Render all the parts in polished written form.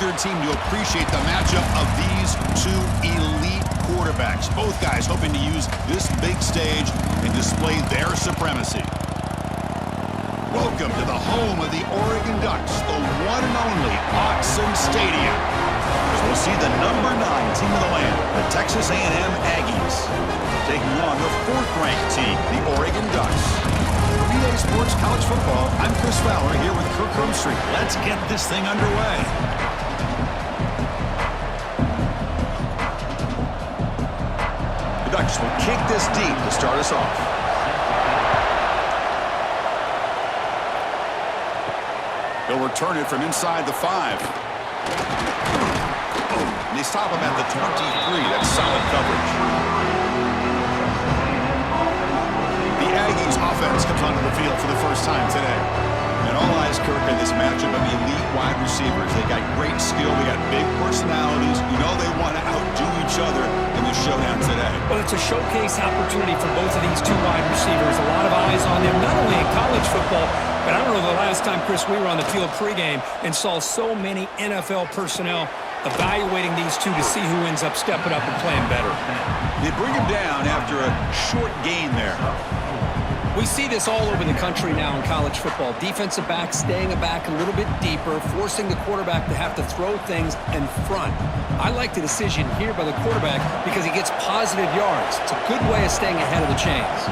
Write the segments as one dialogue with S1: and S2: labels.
S1: your team to appreciate the matchup of these two elite quarterbacks. Both guys hoping to use this big stage and display their supremacy. Welcome to the home of the Oregon Ducks, the one and only Autzen Stadium. As we'll see the number 9 team of the land, the Texas A&M Aggies, taking on the 4th-ranked team, the Oregon Ducks. For BA Sports College Football, I'm Chris Fowler here with Kirk Rumstreet. Let's get this thing underway. The Ducks will kick this deep to start us off. They'll return it from inside the 5. And they stop him at the 23. That's solid coverage. The Aggies offense comes onto the field for the first time today. And all eyes, Kirk, in this matchup of elite wide receivers. They got great skill. They got big personalities. You know they want to outdo each other in the showdown today.
S2: Well, it's a showcase opportunity for both of these two wide receivers. A lot of eyes on them, not only in college football, but I don't know the last time, Chris, we were on the field pregame and saw so many NFL personnel evaluating these two to see who ends up stepping up and playing better.
S1: They bring him down after a short gain there.
S2: We see this all over the country now in college football. Defensive backs staying back a little bit deeper, forcing the quarterback to have to throw things in front. I like the decision here by the quarterback because he gets positive yards. It's a good way of staying ahead of the chains.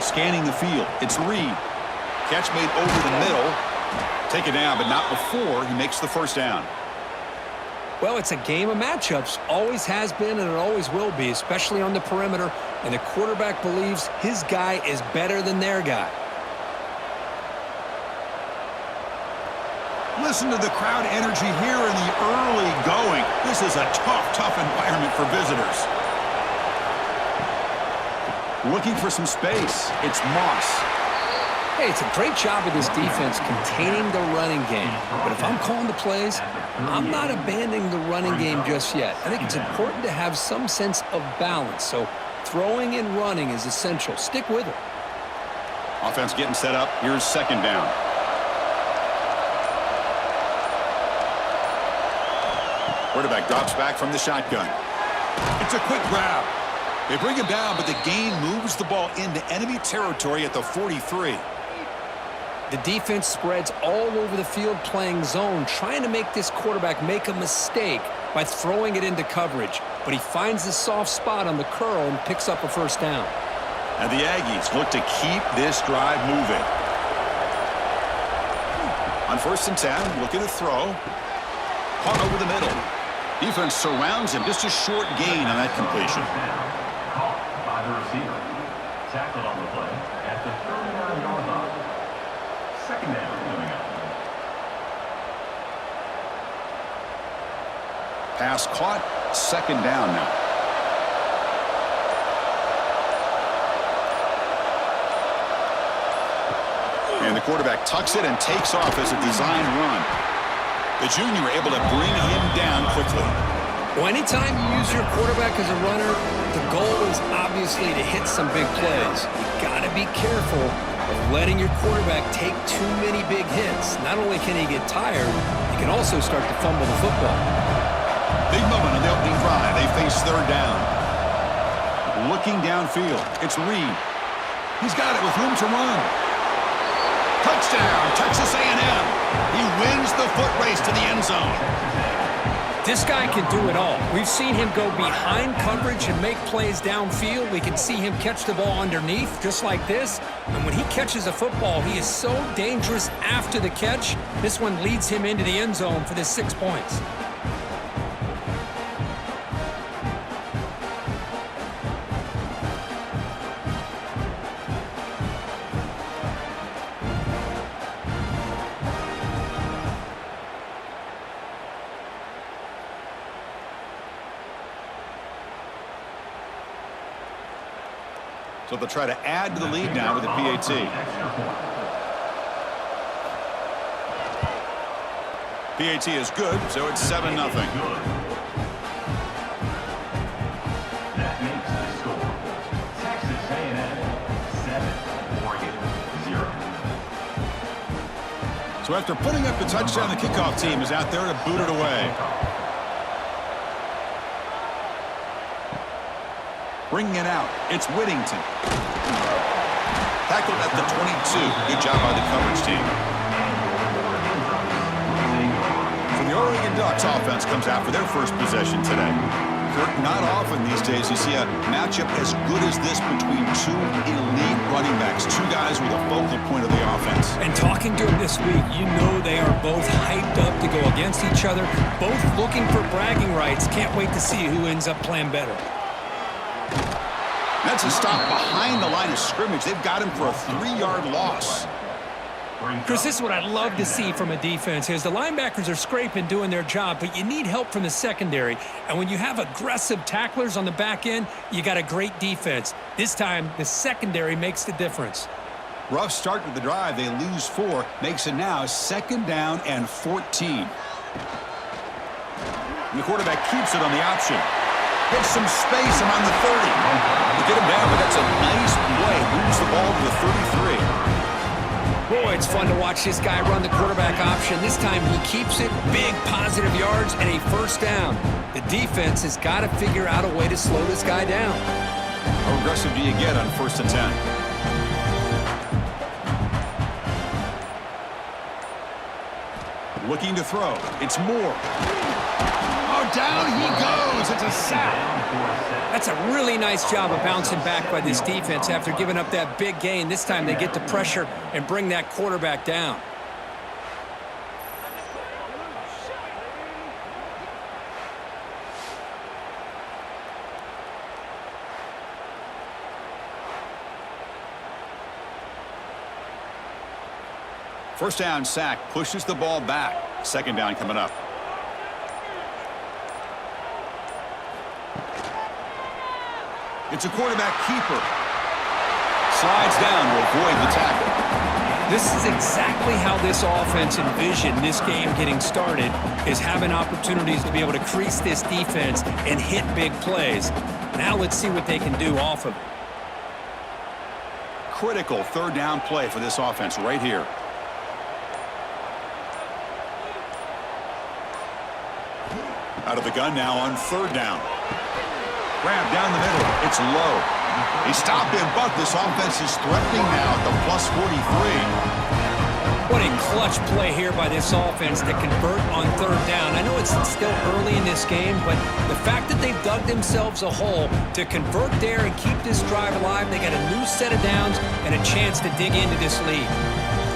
S1: Scanning the field, it's Reed. Catch made over the middle. Take it down, but not before he makes the first down.
S2: Well, it's a game of matchups. Always has been and it always will be, especially on the perimeter. And the quarterback believes his guy is better than their guy.
S1: Listen to the crowd energy here in the early going. This is a tough environment for visitors. Looking for some space. It's Moss.
S2: Hey, it's a great job of this defense containing the running game. But if I'm calling the plays, I'm not abandoning the running game just yet. I think it's important to have some sense of balance. So throwing and running is essential. Stick with it.
S1: Offense getting set up. Here's second down. Quarterback drops back from the shotgun. It's a quick grab. They bring him down, but the gain moves the ball into enemy territory at the 43.
S2: The defense spreads all over the field playing zone, trying to make this quarterback make a mistake by throwing it into coverage. But he finds the soft spot on the curl and picks up a first down.
S1: And the Aggies look to keep this drive moving. On 1st and 10, looking to throw. Caught over the middle. Defense surrounds him. Just a short gain on that completion.
S3: Caught by the receiver. Tackled on the play at the 39-yard line. Second down coming up.
S1: Pass caught. Second down now. And the quarterback tucks it and takes off as a design run. The junior able to bring him down quickly.
S2: Well, anytime you use your quarterback as a runner, the goal is obviously to hit some big plays. You got to be careful of letting your quarterback take too many big hits. Not only can he get tired, he can also start to fumble the football.
S1: Big moment on the opening drive. They face third down. Looking downfield, it's Reed. He's got it with room to run. Touchdown, Texas A&M. He wins the foot race to the end zone.
S2: This guy can do it all. We've seen him go behind coverage and make plays downfield. We can see him catch the ball underneath, just like this. And when he catches a football, he is so dangerous after the catch. This one leads him into the end zone for the 6 points.
S1: So they'll try to add to the lead now with the PAT. PAT is good, so it's 7-0.
S3: That makes the score Texas A&M 7, Oregon 0.
S1: So So after putting up the touchdown, the kickoff team is out there to boot it away. Bringing it out, it's Whittington. Tackled at the 22. Good job by the coverage team. So the Oregon Ducks offense comes out for their first possession today. Kirk, not often these days you see a matchup as good as this between two elite running backs, two guys with a focal point of the offense.
S2: And talking to them this week, you know they are both hyped up to go against each other, both looking for bragging rights. Can't wait to see who ends up playing better.
S1: That's a stop behind the line of scrimmage. They've got him for a 3-yard loss.
S2: Chris, this is what I'd love to see from a defense is the linebackers are scraping, doing their job, but you need help from the secondary. And when you have aggressive tacklers on the back end, you got a great defense. This time, the secondary makes the difference.
S1: Rough start to the drive. They lose 4. Makes it now 2nd down and 14. The quarterback keeps it on the option. Gets some space around the 30. To get him down, but that's a nice play. Moves the ball to the 33.
S2: Boy, it's fun to watch this guy run the quarterback option. This time he keeps it, big positive yards, and a 1st down. The defense has got to figure out a way to slow this guy down.
S1: How aggressive do you get on 1st and 10? Looking to throw. It's Moore. Oh, down he goes. It's a sack.
S2: That's a really nice job of bouncing back by this defense after giving up that big gain. This time they get the pressure and bring that quarterback down.
S1: First down sack, pushes the ball back. 2nd down coming up. It's a quarterback keeper. Slides down to avoid the tackle.
S2: This is exactly how this offense envisioned this game getting started, is having opportunities to be able to crease this defense and hit big plays. Now let's see what they can do off of it.
S1: Critical 3rd down play for this offense right here. Out of the gun now on 3rd down. Grab down the middle. It's low. He stopped him, but this offense is threatening now at the plus 43.
S2: What a clutch play here by this offense to convert on 3rd down. I know it's still early in this game, but the fact that they've dug themselves a hole to convert there and keep this drive alive, they got a new set of downs and a chance to dig into this lead.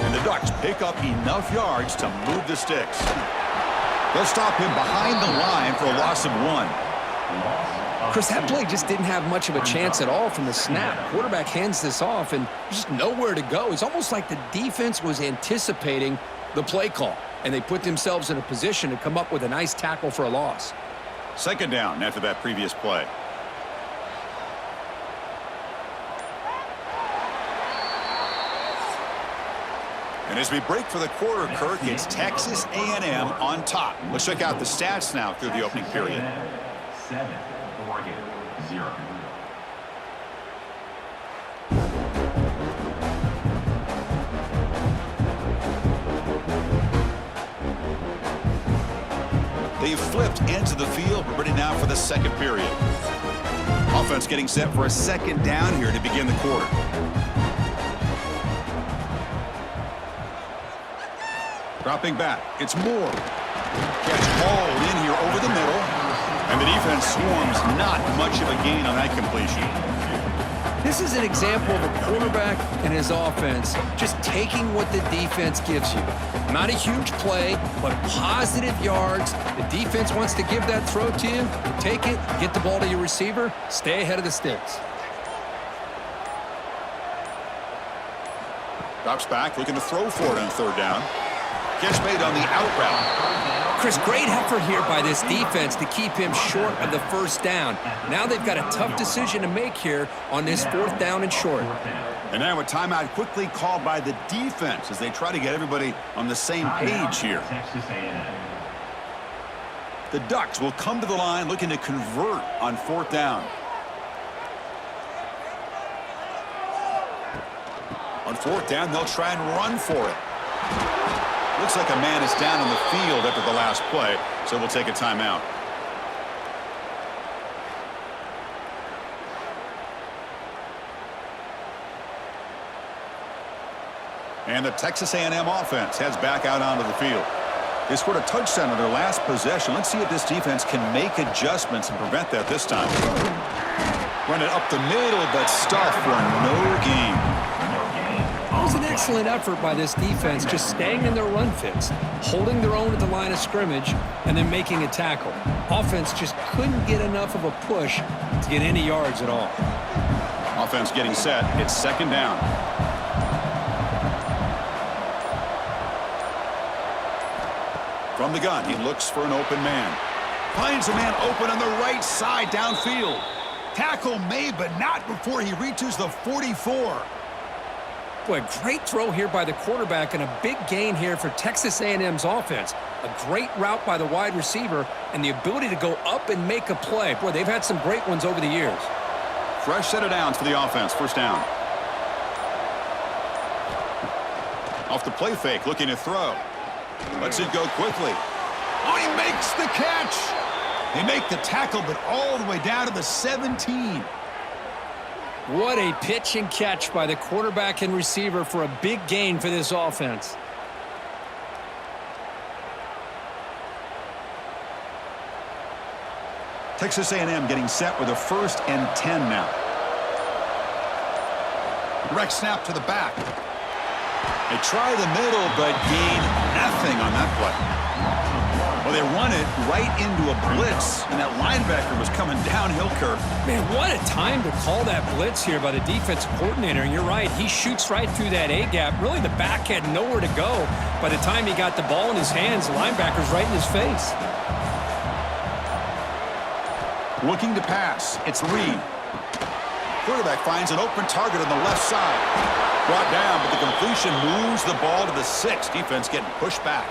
S1: And the Ducks pick up enough yards to move the sticks. They'll stop him behind the line for a loss of 1.
S2: Chris, that play just didn't have much of a chance at all from the snap. Quarterback hands this off and just nowhere to go. It's almost like the defense was anticipating the play call, and they put themselves in a position to come up with a nice tackle for a loss.
S1: 2nd down after that previous play. And as we break for the quarter, Kirk, it's Texas A&M on top. Let's check out the stats now through the opening period.
S3: 7, Oregon 0.
S1: They've flipped into the field. We're ready now for the 2nd period. Offense getting set for a 2nd down here to begin the quarter. Dropping back. It's Moore. Catch hauled in here over the middle. And the defense swarms. Not much of a gain on that completion.
S2: This is an example of a quarterback and his offense just taking what the defense gives you. Not a huge play, but positive yards. The defense wants to give that throw to you. Take it, get the ball to your receiver, stay ahead of the sticks.
S1: Drops back, looking to throw for it on 3rd down. Catch made on the out route.
S2: Chris, great effort here by this defense to keep him short of the 1st down. Now they've got a tough decision to make here on this 4th down and short.
S1: And now a timeout quickly called by the defense as they try to get everybody on the same page here. The Ducks will come to the line looking to convert on 4th down. On 4th down, they'll try and run for it. Looks like a man is down on the field after the last play, so we'll take a timeout. And the Texas A&M offense heads back out onto the field. They scored a touchdown in their last possession. Let's see if this defense can make adjustments and prevent that this time. Run it up the middle, but stuffed for no gain.
S2: It was an excellent effort by this defense, just staying in their run fits, holding their own at the line of scrimmage, and then making a tackle. Offense just couldn't get enough of a push to get any yards at all.
S1: Offense getting set. It's second down. From the gun, he looks for an open man. Finds a man open on the right side downfield. Tackle made, but not before he reaches the 44.
S2: Boy, great throw here by the quarterback and a big gain here for Texas A&M's offense. A great route by the wide receiver and the ability to go up and make a play. Boy, they've had some great ones over the years.
S1: Fresh set of downs for the offense. First down. Off the play fake, looking to throw. Lets it go quickly. Oh, he makes the catch. They make the tackle, but all the way down to the 17.
S2: What a pitch and catch by the quarterback and receiver for a big gain for this offense.
S1: Texas A&M getting set with a 1st and 10 now. Direct snap to the back. They try the middle, but gain nothing on that play. Well, they run it right into a blitz, and that linebacker was coming downhill, Kirk.
S2: Man, what a time to call that blitz here by the defensive coordinator. And you're right, he shoots right through that A-gap. Really, the back had nowhere to go. By the time he got the ball in his hands, the linebacker's right in his face.
S1: Looking to pass. It's Reed. Quarterback finds an open target on the left side. Brought down, but the completion moves the ball to the 6. Defense getting pushed back.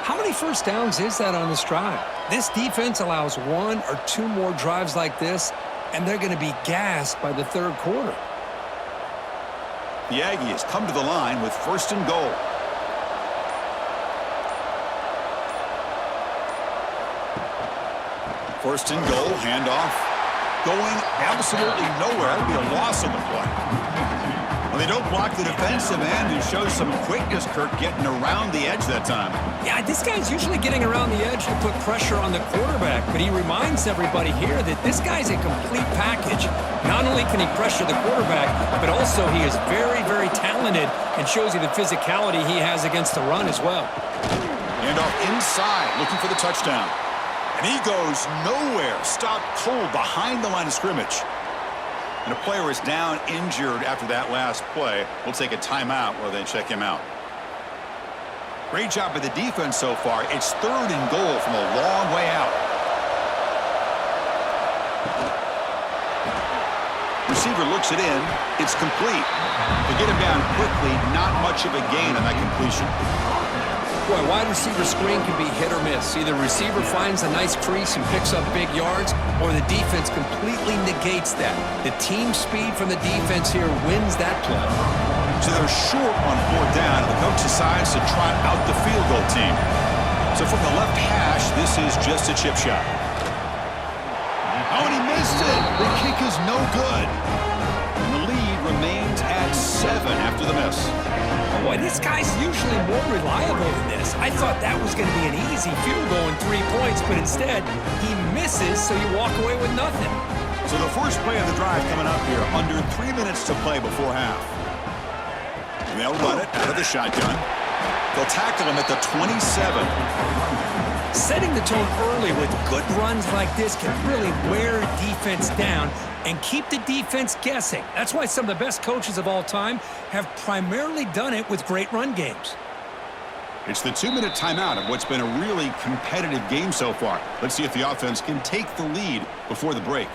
S2: How many first downs is that on this drive? This defense allows 1 or 2 more drives like this, and they're going to be gassed by the 3rd quarter.
S1: The Aggies come to the line with 1st and goal. First and goal, handoff. Going absolutely nowhere. That'll be a loss on the play. Well, they don't block the defensive end and show some quickness, Kirk, getting around the edge that time.
S2: Yeah, this guy's usually getting around the edge to put pressure on the quarterback, but he reminds everybody here that this guy's a complete package. Not only can he pressure the quarterback, but also he is very, very talented and shows you the physicality he has against the run as well.
S1: Handoff inside, looking for the touchdown. And he goes nowhere. Stopped cold behind the line of scrimmage. And a player is down injured after that last play. We'll take a timeout while they check him out. Great job by the defense so far. It's 3rd and goal from a long way out. Receiver looks it in. It's complete. To get him down quickly, not much of a gain on that completion.
S2: Boy, wide receiver screen can be hit or miss. Either receiver finds a nice crease and picks up big yards, or the defense completely negates that. The team speed from the defense here wins that play.
S1: So they're short on 4th down, and the coach decides to trot out the field goal team. So from the left hash, this is just a chip shot. Oh, and he missed it. The kick is no good. And the lead remains at 7 after the miss.
S2: Boy, this guy's usually more reliable than this. I thought that was going to be an easy field goal and 3 points, but instead, he misses, so you walk away with nothing.
S1: So the first play of the drive coming up here, under 3 minutes to play before half. And they'll run it out of the shotgun. They'll tackle him at the 27.
S2: Setting the tone early with good runs like this can really wear defense down and keep the defense guessing. That's why some of the best coaches of all time have primarily done it with great run games.
S1: It's the 2-minute timeout of what's been a really competitive game so far. Let's see if the offense can take the lead before the break.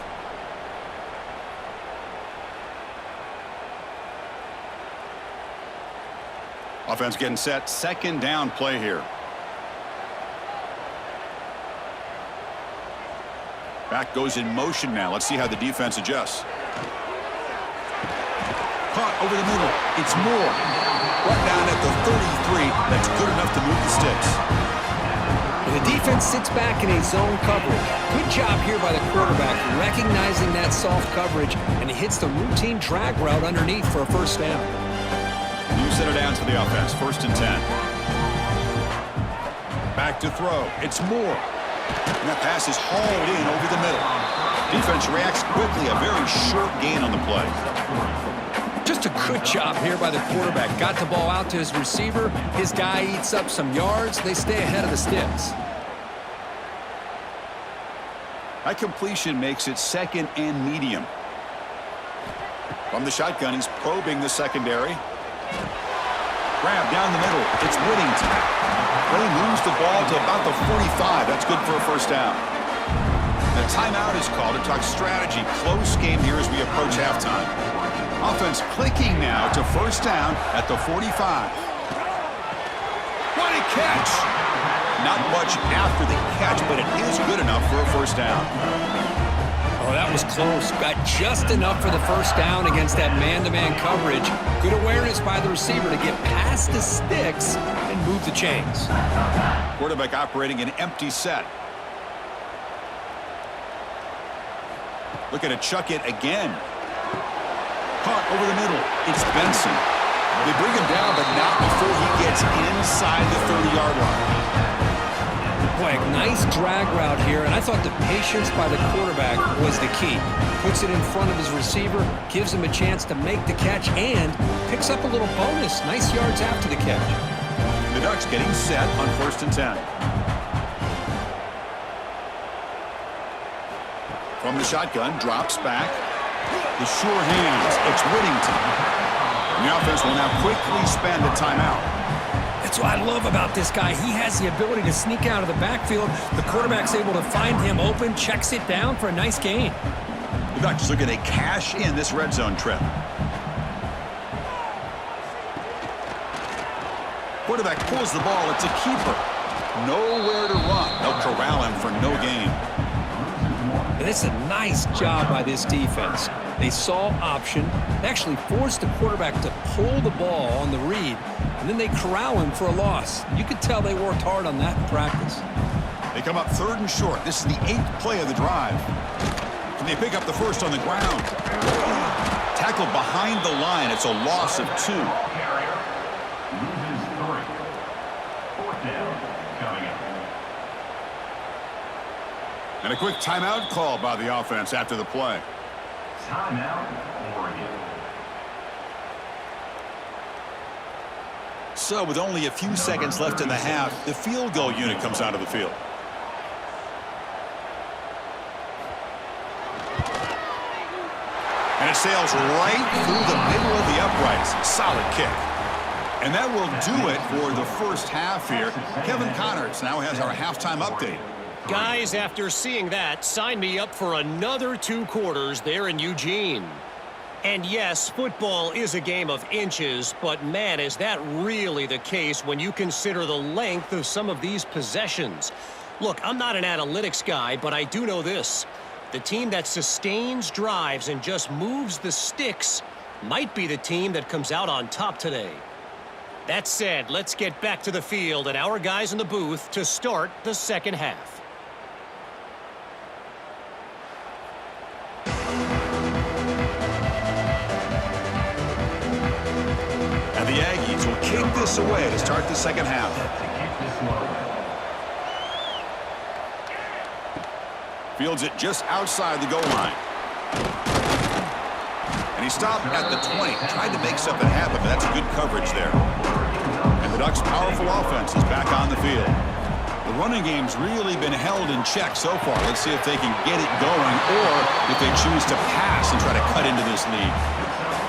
S1: Offense getting set. 2nd down play here. Back goes in motion now. Let's see how the defense adjusts. Caught over the middle. It's Moore. Brought down at the 33. That's good enough to move the sticks.
S2: The defense sits back in a zone coverage. Good job here by the quarterback, recognizing that soft coverage, and he hits the routine drag route underneath for a first down.
S1: New set of downs for the offense. 1st and 10. Back to throw. It's Moore. And that pass is hauled in over the middle. Defense reacts quickly. A very short gain on the play.
S2: Just a good job here by the quarterback. Got the ball out to his receiver. His guy eats up some yards. They stay ahead of the sticks.
S1: That completion makes it 2nd and medium. From the shotgun, he's probing the secondary. Grab down the middle. It's Whittington. He moves the ball to about the 45. That's good for a first down. The timeout is called to talk strategy. Close game here as we approach halftime. Offense clicking now to first down at the 45. What a catch! Not much after the catch, but it is good enough for a first down.
S2: Oh, that was close. Got just enough for the first down against that man-to-man coverage. Good awareness by the receiver to get past the sticks and move the chains.
S1: Quarterback operating an empty set. Looking to chuck it again. Caught over the middle. It's Benson. They bring him down, but not before he gets inside the 30-yard line.
S2: Boy, a nice drag route here, and I thought the patience by the quarterback was the key. Puts it in front of his receiver, gives him a chance to make the catch, and picks up a little bonus. Nice yards after the catch.
S1: The Ducks getting set on 1st and 10. From the shotgun, drops back. The sure hands, it's Whittington. And the offense will now quickly spend a timeout.
S2: That's what I love about this guy. He has the ability to sneak out of the backfield. The quarterback's able to find him open, checks it down for a nice gain.
S1: The Ducks looking to cash in this red zone trip. Quarterback pulls the ball. It's a keeper. Nowhere to run. They'll corral him for no gain.
S2: And it's a nice job by this defense. They saw option. They actually forced the quarterback to pull the ball on the read, and then they corral him for a loss. You could tell they worked hard on that in practice.
S1: They come up 3rd and short. This is the 8th play of the drive. Can they pick up the first on the ground? Tackled behind the line. It's a loss of 2.
S3: Carrier loses 3. 4th down coming up.
S1: And a quick timeout call by the offense after the play.
S3: Timeout, Oregon.
S1: So with only a few seconds left in the half, the field goal unit comes out of the field. And it sails right through the middle of the uprights. Solid kick. And that will do it for the first half here. Kevin Connors now has our halftime update.
S4: Guys, after seeing that, sign me up for another 2 quarters there in Eugene. And yes, football is a game of inches, but man, is that really the case when you consider the length of some of these possessions. Look, I'm not an analytics guy, but I do know this. The team that sustains drives and just moves the sticks might be the team that comes out on top today. That said, let's get back to the field and our guys in the booth to start the second half.
S1: And the Aggies will kick this away to start the second half. Fields it just outside the goal line. And he stopped at the 20. Tried to make something happen, but that's good coverage there. And the Ducks' powerful offense is back on the field. The running game's really been held in check so far. Let's see if they can get it going or if they choose to pass and try to cut into this lead.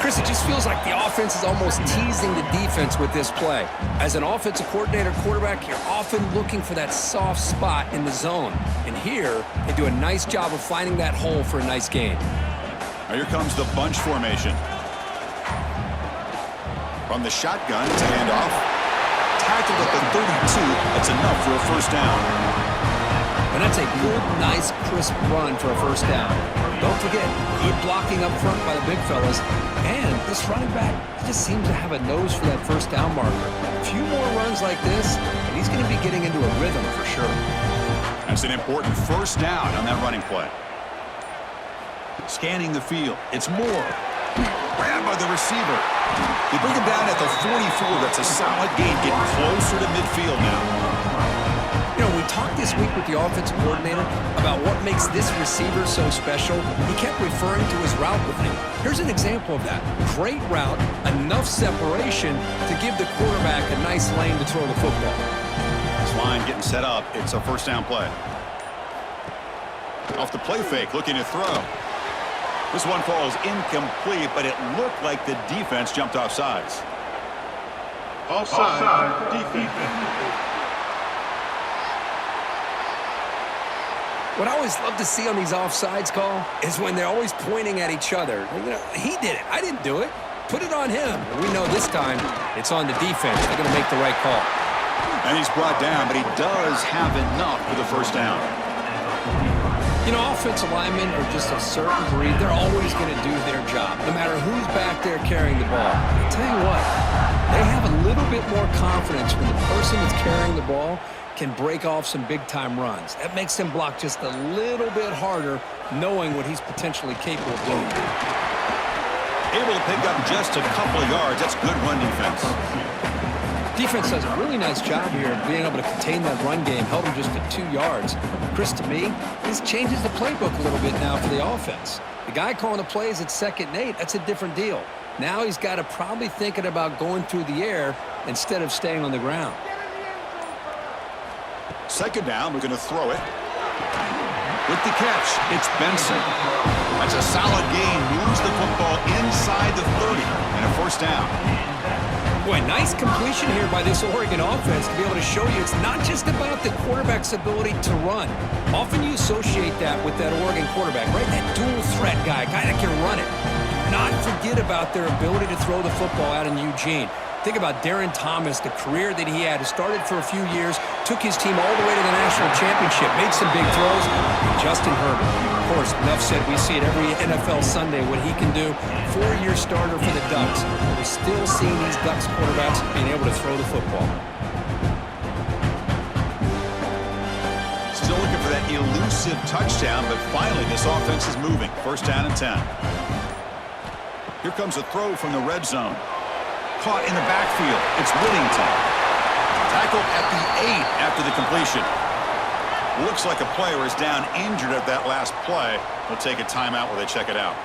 S2: Chris, it just feels like the offense is almost teasing the defense with this play. As an offensive coordinator quarterback, you're often looking for that soft spot in the zone. And here, they do a nice job of finding that hole for a nice gain.
S1: Now here comes the bunch formation. From the shotgun, it's a handoff. Tackled at the 32. That's enough for a first down.
S2: And that's a good, nice, crisp run for a first down. Don't forget, good blocking up front by the big fellas. And this running back just seems to have a nose for that first down marker. A few more runs like this, and he's going to be getting into a rhythm for sure.
S1: That's an important first down on that running play. Scanning the field. It's Moore. Grabbed by the receiver. They bring him down at the 44. That's a solid gain, getting closer to midfield now.
S2: You know, we talked this week with the offensive coordinator about what makes this receiver so special. He kept referring to his route running. Here's an example of that. Great route, enough separation to give the quarterback a nice lane to throw the football.
S1: This line getting set up. It's a first down play. Off the play fake, looking to throw. This one falls incomplete, but it looked like the defense jumped off sides.
S3: Offside defense.
S2: What I always love to see on these offsides call is when they're always pointing at each other. You know, he did it. I didn't do it. Put it on him. We know this time it's on the defense. They're going to make the right call.
S1: And he's brought down, but he does have enough for the first down.
S2: You know, offensive linemen are just a certain breed. They're always going to do their job, no matter who's back there carrying the ball. I'll tell you what, they have a little bit more confidence when the person that's carrying the ball can break off some big-time runs. That makes him block just a little bit harder, knowing what he's potentially capable of doing.
S1: Able to pick up just a couple of yards. That's good run defense.
S2: Defense does a really nice job here of being able to contain that run game, held him just at 2 yards. Chris, to me, this changes the playbook a little bit now for the offense. The guy calling the plays at 2nd and 8, that's a different deal. Now he's got to probably thinking about going through the air instead of staying on the ground.
S1: 2nd down, we're going to throw it. With the catch, it's Benson. That's a solid gain. Moves the football inside the 30 and a first down.
S2: Boy, nice completion here by this Oregon offense to be able to show you it's not just about the quarterback's ability to run. Often you associate that with that Oregon quarterback, right? That dual threat guy that can run it. Do not forget about their ability to throw the football out in Eugene. Think about Darren Thomas, the career that he had. He started for a few years, took his team all the way to the national championship, made some big throws. Justin Herbert, of course, enough said. We see it every NFL Sunday what he can do. 4-year starter for the Ducks. We're still seeing these Ducks quarterbacks being able to throw the football.
S1: Still looking for that elusive touchdown, but finally this offense is moving. First down and 10. Here comes a throw from the red zone. Caught in the backfield. It's Whittington. Tackled at the 8 after the completion. Looks like a player is down injured at that last play. We'll take a timeout while they check it out.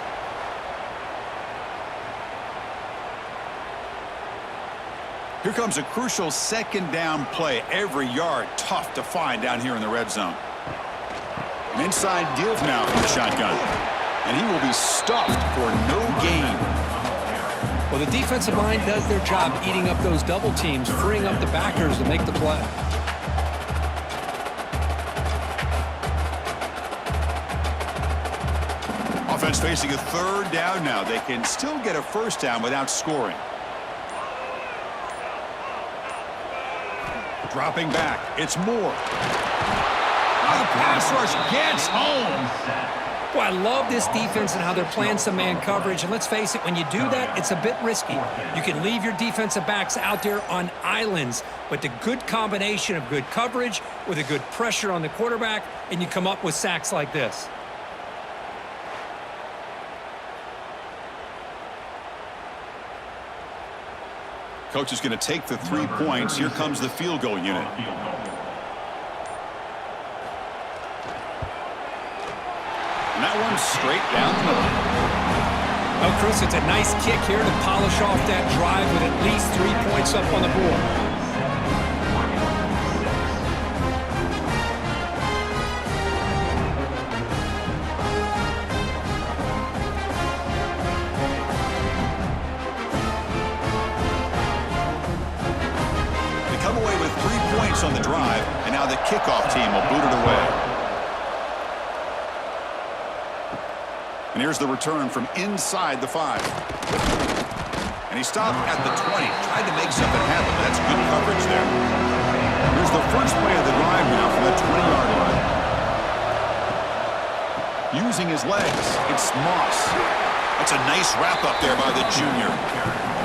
S1: Here comes a crucial 2nd down play. Every yard tough to find down here in the red zone. An inside deal now from the shotgun. And he will be stuffed for no gain.
S2: Well, the defensive line does their job eating up those double teams, freeing up the backers to make the play.
S1: Offense facing a 3rd down now. They can still get a first down without scoring. Dropping back. It's Moore. The pass rush gets home.
S2: Boy, I love this defense and how they're playing some man coverage. And let's face it, when you do that, it's a bit risky. You can leave your defensive backs out there on islands, but the good combination of good coverage with a good pressure on the quarterback, and you come up with sacks like this.
S1: Coach is going to take the 3 points. Here comes the field goal unit. And that one's straight down the middle.
S2: Well, Chris, it's a nice kick here to polish off that drive with at least 3 points up on the board.
S1: They come away with 3 points on the drive, and now the kickoff team will boot it away. And here's the return from inside the 5. And he stopped at the 20. Tried to make something happen. That's good coverage there. Here's the first play of the drive now from the 20-yard line. Using his legs, it's Moss. That's a nice wrap-up there by the junior.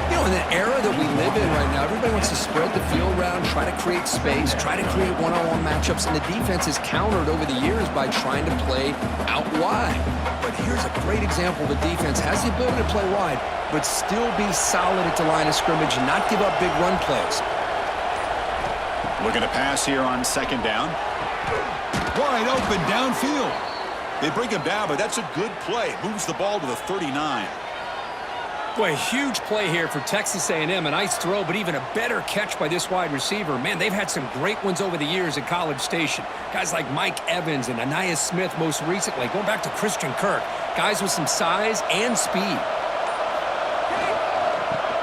S2: You know, in the era that we live in right now, everybody wants to spread the field around, try to create space, try to create one-on-one matchups, and the defense is countered over the years by trying to play out wide. But here's a great example. The defense has the ability to play wide, but still be solid at the line of scrimmage and not give up big run plays.
S1: Looking to pass here on second down. Wide open downfield. They bring him down, but that's a good play. Moves the ball to the 39.
S2: Boy, a huge play here for Texas A&M. A nice throw, but even a better catch by this wide receiver. Man, they've had some great ones over the years at College Station. Guys like Mike Evans and Anais Smith most recently, going back to Christian Kirk. Guys with some size and speed.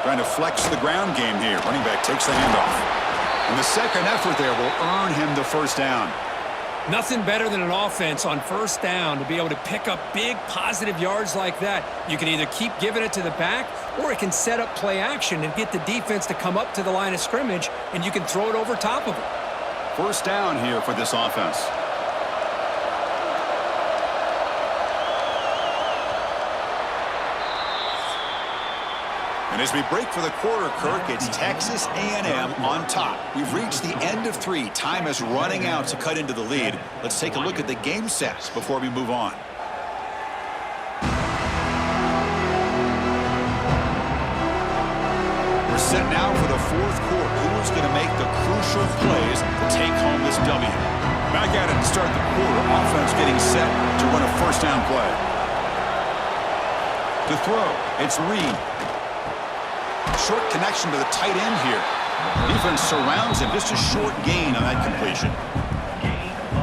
S1: Trying to flex the ground game here. Running back takes the handoff. And the second effort there will earn him the first down.
S2: Nothing better than an offense on first down to be able to pick up big positive yards like that. You can either keep giving it to the back, or it can set up play action and get the defense to come up to the line of scrimmage, and you can throw it over top of it.
S1: First down here for this offense. And as we break for the quarter, Kirk, it's Texas A&M on top. We've reached the end of 3. Time is running out to cut into the lead. Let's take a look at the game sets before we move on. We're set now for the fourth quarter. Who's going to make the crucial plays to take home this W? Back at it to start the quarter. Offense getting set to run a first down play. To throw, it's Reed. Short connection to the tight end here. Defense surrounds him. Just a short gain on that completion.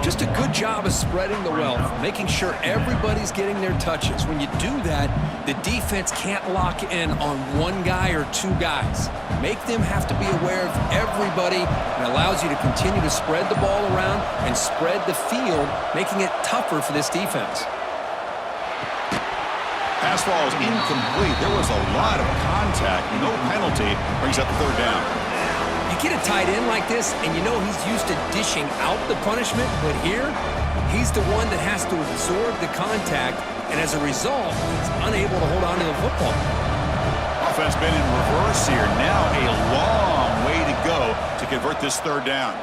S2: Just a good job of spreading the wealth, making sure everybody's getting their touches. When you do that, the defense can't lock in on one guy or two guys. Make them have to be aware of everybody, and allows you to continue to spread the ball around and spread the field, making it tougher for this defense.
S1: Pass ball is incomplete. There was a lot of contact. No penalty. Brings up third down.
S2: You get a tight end like this, and you know he's used to dishing out the punishment, but here, he's the one that has to absorb the contact, and as a result, he's unable to hold on to the football.
S1: Offense been in reverse here. Now a long way to go to convert this third down.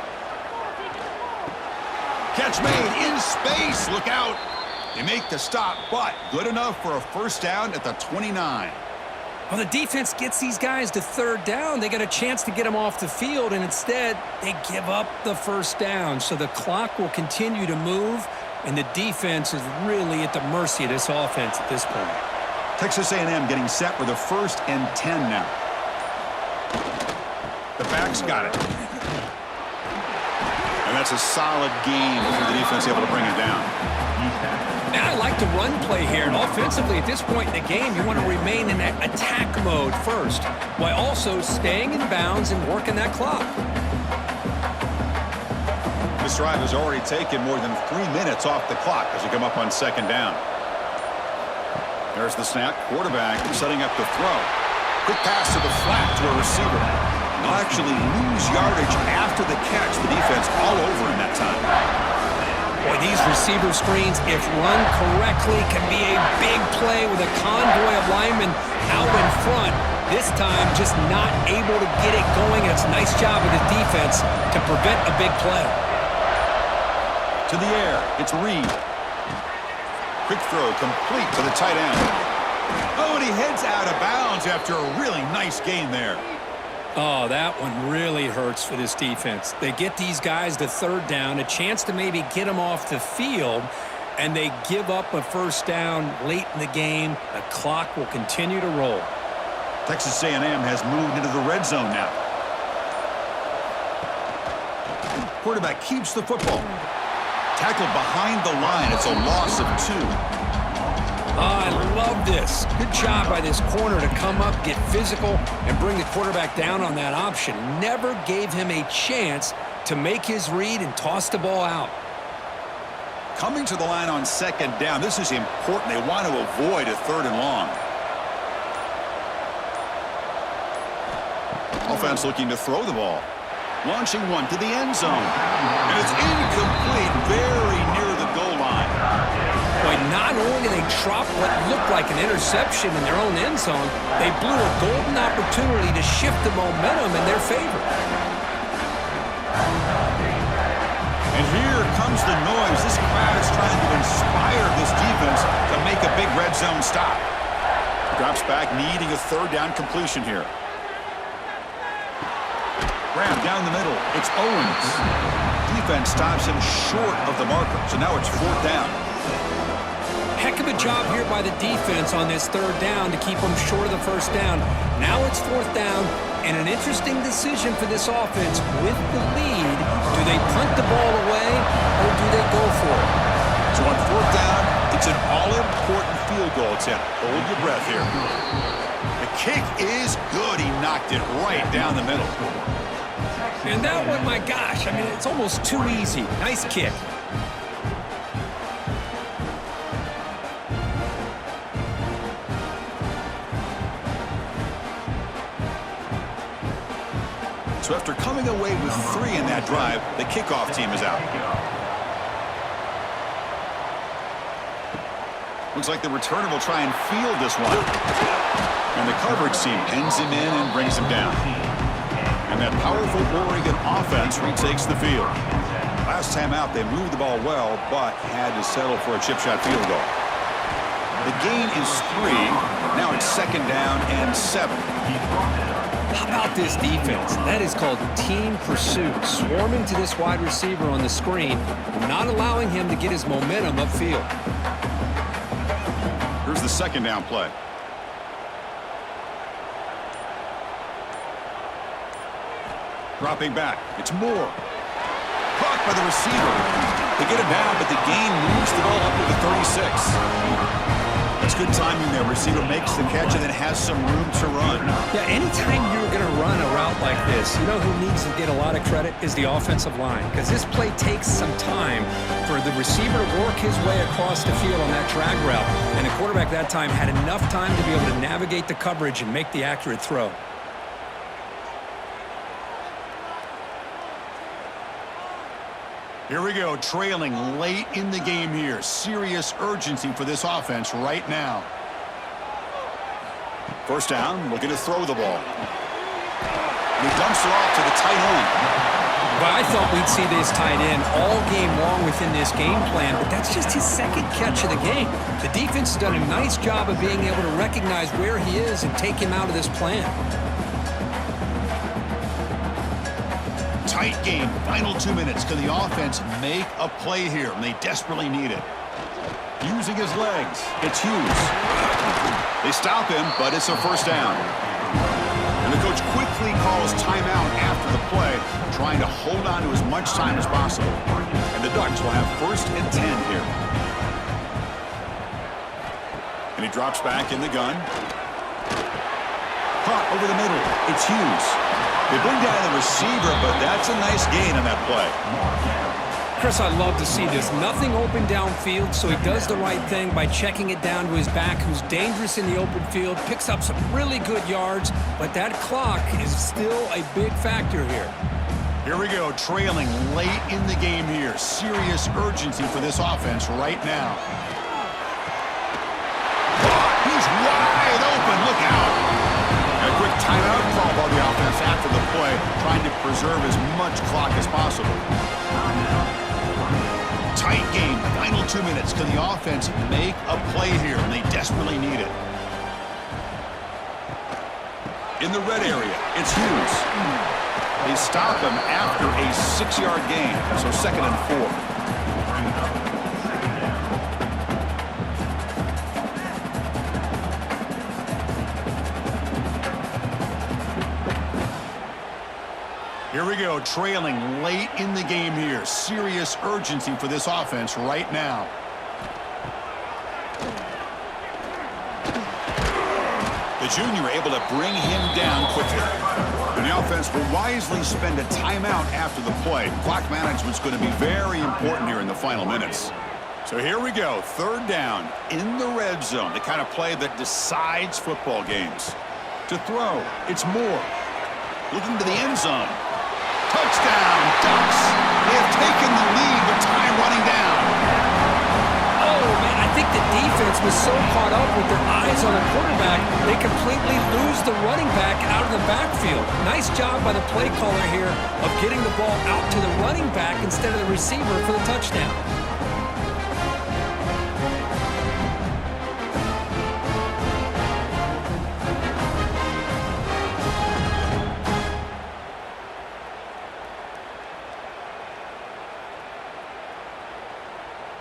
S1: Catch made in space. Look out. They make the stop, but good enough for a first down at the 29.
S2: Well, the defense gets these guys to third down. They get a chance to get them off the field, and instead, they give up the first down. So the clock will continue to move, and the defense is really at the mercy of this offense at this point.
S1: Texas A&M getting set with a 1st and 10 now. The back's got it. And that's a solid gain for the defense able to bring it down.
S2: Now I like the run play here, and offensively at this point in the game, you want to remain in that attack mode first, while also staying in bounds and working that clock.
S1: This drive has already taken more than 3 minutes off the clock as we come up on second down. There's the snap. Quarterback setting up the throw. Quick pass to the flat to a receiver. They'll actually lose yardage after the catch. The defense all over him that time.
S2: Boy, these receiver screens, if run correctly, can be a big play with a convoy of linemen out in front. This time, just not able to get it going. And it's a nice job of the defense to prevent a big play.
S1: To the air, it's Reed. Quick throw complete to the tight end. Oh, and he heads out of bounds after a really nice gain there.
S2: Oh, that one really hurts for this defense. They get these guys to third down, a chance to maybe get them off the field, and they give up a first down late in the game. The clock will continue to roll.
S1: Texas A&M has moved into the red zone now. Quarterback keeps the football. Tackled behind the line. It's a loss of 2.
S2: Oh, I love this. Good job by this corner to come up, get physical, and bring the quarterback down on that option. Never gave him a chance to make his read and toss the ball out.
S1: Coming to the line on second down. This is important. They want to avoid a 3rd and long. Offense looking to throw the ball. Launching one to the end zone. And it's incomplete, very near the goal line.
S2: Boy, Not only did they drop what looked like an interception in their own end zone, they blew a golden opportunity to shift the momentum in their favor.
S1: And here comes the noise. This crowd is trying to inspire this defense to make a big red zone stop. Drops back, needing a third down completion here. Grab down the middle. It's Owens. Defense stops him short of the marker, so now it's fourth down.
S2: Heck of a job here by the defense on this third down to keep them short of the first down. Now it's fourth down, and an interesting decision for this offense. With the lead, do they punt the ball away, or do they go for it?
S1: So on fourth down, it's an all-important field goal attempt. Hold your breath here. The kick is good. He knocked it right down the middle.
S2: And that one, my gosh, I mean, it's almost too easy. Nice kick.
S1: So after coming away with 3 in that drive, the kickoff team is out. Looks like the returner will try and field this one. And the coverage team pins him in and brings him down. And that powerful Oregon offense retakes the field. Last time out, they moved the ball well, but had to settle for a chip shot field goal. The gain is 3. Now it's second down and 7.
S2: How about this defense? That is called team pursuit. Swarming to this wide receiver on the screen, not allowing him to get his momentum upfield.
S1: Here's the second down play. Dropping back. It's Moore. Caught by the receiver. They get it down, but the gain moves the ball up to the 36. That's good timing there. Receiver makes the catch and then has some room to run.
S2: Yeah, anytime you're going to run a route like this, you know who needs to get a lot of credit is the offensive line. Because this play takes some time for the receiver to work his way across the field on that drag route. And the quarterback that time had enough time to be able to navigate the coverage and make the accurate throw.
S1: Here we go, trailing late in the game here. Serious urgency for this offense right now. First down, looking to throw the ball. He dumps it off to the tight end.
S2: Well, I thought we'd see this tight end all game long within this game plan, but that's just his second catch of the game. The defense has done a nice job of being able to recognize where he is and take him out of this plan.
S1: Tight game, final 2 minutes. Can the offense make a play here? And they desperately need it. Using his legs, it's Hughes. They stop him, but it's a first down. And the coach quickly calls timeout after the play, trying to hold on to as much time as possible. And the Ducks will have first and 10 here. And he drops back in the gun. Caught over the middle. It's Hughes. They bring down the receiver, but that's a nice gain on that play.
S2: Chris, I love to see this. Nothing open downfield, so he does the right thing by checking it down to his back, who's dangerous in the open field, picks up some really good yards, but that clock is still a big factor here.
S1: Here we go, trailing late in the game here. Serious urgency for this offense right now. He's wide open, look out. A quick timeout call by the offense after the play, trying to preserve as much clock as possible. Tight game, final 2 minutes. Can the offense make a play here? And they desperately need it. In the red area, it's Hughes. They stop him after a 6-yard gain, so second and 4. Here we go, trailing late in the game here. Serious urgency for this offense right now. The junior able to bring him down quickly. And the offense will wisely spend a timeout after the play. Clock management's going to be very important here in the final minutes. So here we go, third down in the red zone, the kind of play that decides football games. To throw, it's Moore. Looking to the end zone. Touchdown, Ducks. They have taken the lead with time running down.
S2: Oh, man, I think the they completely lose the running back out of the backfield. Nice job by the play caller here of getting the ball out to the running back instead of the receiver for the touchdown.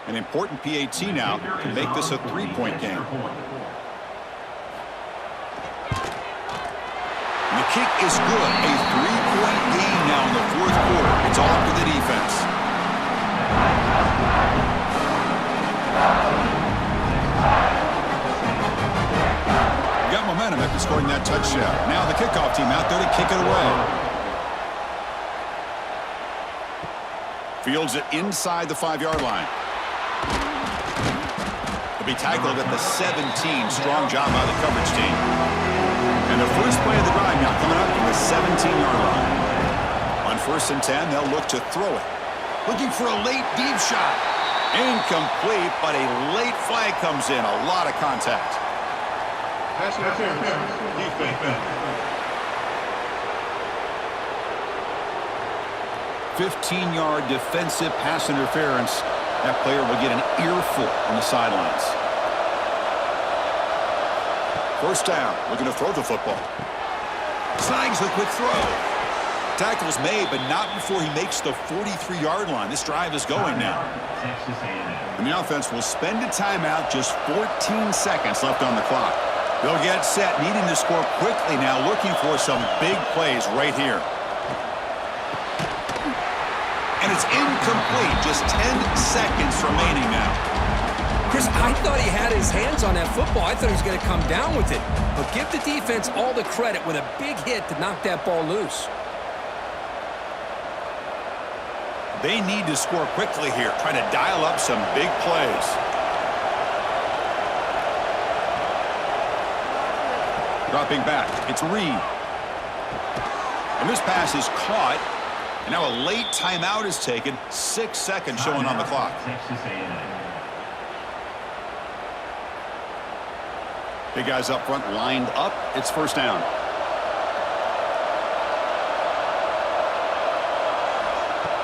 S1: An important PAT now to make this a three-point game. And the kick is good. A three-point game now in the fourth quarter. It's all up to the defense. Got momentum after scoring that touchdown. Now the kickoff team out there to kick it away. Fields it inside the 5-yard line. Be tackled at the 17. Strong job by the coverage team. And the first play of the drive now coming up from the 17-yard line. On 1st and 10, they'll look to throw it. Looking for a late deep shot. Incomplete, but a late flag comes in. A lot of contact.
S5: Pass interference. Defense.
S1: 15-yard defensive pass interference. That player will get an earful on the sidelines. First down, looking to throw the football. Snags the quick throw. Tackle's made, but not before he makes the 43-yard line. This drive is going now. And the offense will spend a timeout, just 14 seconds left on the clock. They'll get set, needing to score quickly now, looking for some big plays right here. And it's incomplete. Just 10 seconds remaining now.
S2: Chris, I thought he had his hands on that football. I thought he was going to come down with it. But give the defense all the credit with a big hit to knock that ball loose.
S1: They need to score quickly here, trying to dial up some big plays. Dropping back, it's Reed. And this pass is caught. And now a late timeout is taken. 6 seconds showing on the clock. Big guys up front lined up. It's first down.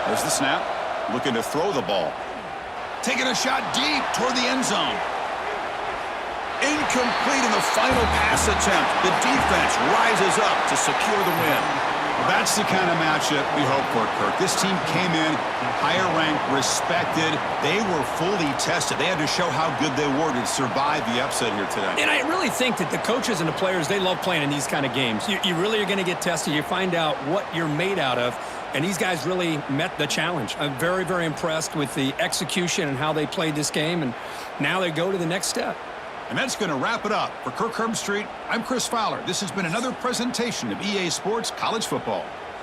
S1: There's the snap. Looking to throw the ball. Taking a shot deep toward the end zone. Incomplete in the final pass attempt. The defense rises up to secure the win. Well, that's the kind of matchup we hope for, Kirk. This team came in higher ranked, respected. They were fully tested. They had to show how good they were to survive the upset here today.
S2: And I really think that the coaches and the players, they love playing in these kind of games. You really are going to get tested. You find out what you're made out of. And these guys really met the challenge. I'm very, very impressed with the execution and how they played this game. And now they go to the next step.
S1: And that's going to wrap it up. For Kirk Herbstreit, I'm Chris Fowler. This has been another presentation of EA Sports College Football.